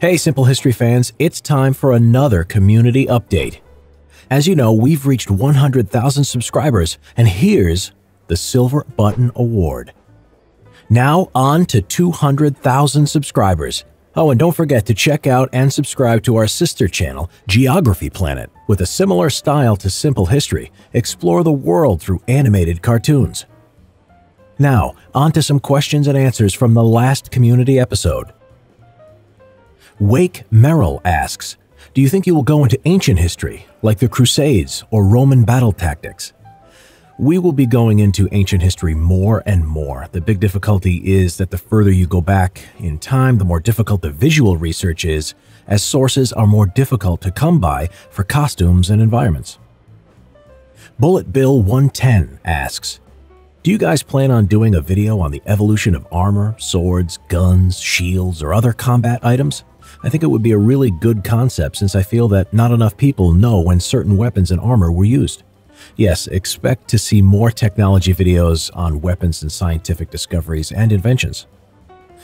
Hey, Simple History fans, it's time for another community update. As you know, we've reached 100,000 subscribers, and here's the Silver Button Award. Now on to 200,000 subscribers. Oh, and don't forget to check out and subscribe to our sister channel, Geography Planet. With a similar style to Simple History, explore the world through animated cartoons. Now, on to some questions and answers from the last community episode. Wake Merrill asks, do you think you will go into ancient history, like the Crusades or Roman battle tactics? We will be going into ancient history more and more. The big difficulty is that the further you go back in time, the more difficult the visual research is, as sources are more difficult to come by for costumes and environments. Bullet Bill 110 asks, do you guys plan on doing a video on the evolution of armor, swords, guns, shields, or other combat items? I think it would be a really good concept since I feel that not enough people know when certain weapons and armor were used. Yes, expect to see more technology videos on weapons and scientific discoveries and inventions.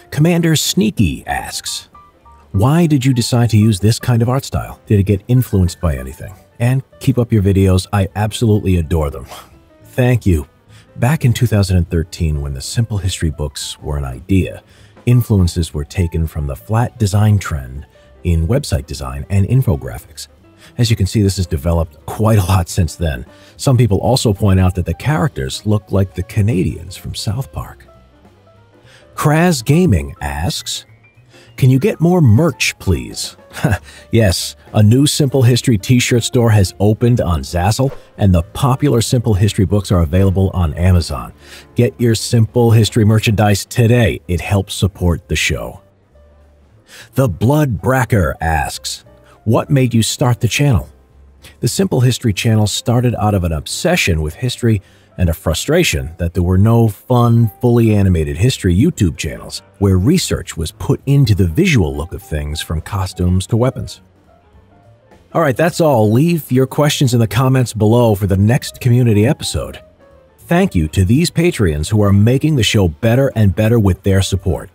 Commander Sneaky asks, why did you decide to use this kind of art style? Did it get influenced by anything? And keep up your videos, I absolutely adore them. Thank you. Back in 2013, when the Simple History books were an idea, influences were taken from the flat design trend in website design and infographics. As you can see, this has developed quite a lot since then. Some people also point out that the characters look like the Canadians from South Park. Kraz Gaming asks, can you get more merch, please? Yes, a new Simple History t-shirt store has opened on Zazzle, and the popular Simple History books are available on Amazon. Get your Simple History merchandise today. It helps support the show. The Blood Bracker asks, what made you start the channel? The Simple History channel started out of an obsession with history and a frustration that there were no fun, fully animated history YouTube channels where research was put into the visual look of things from costumes to weapons. Alright, that's all. Leave your questions in the comments below for the next community episode. Thank you to these Patreons who are making the show better and better with their support.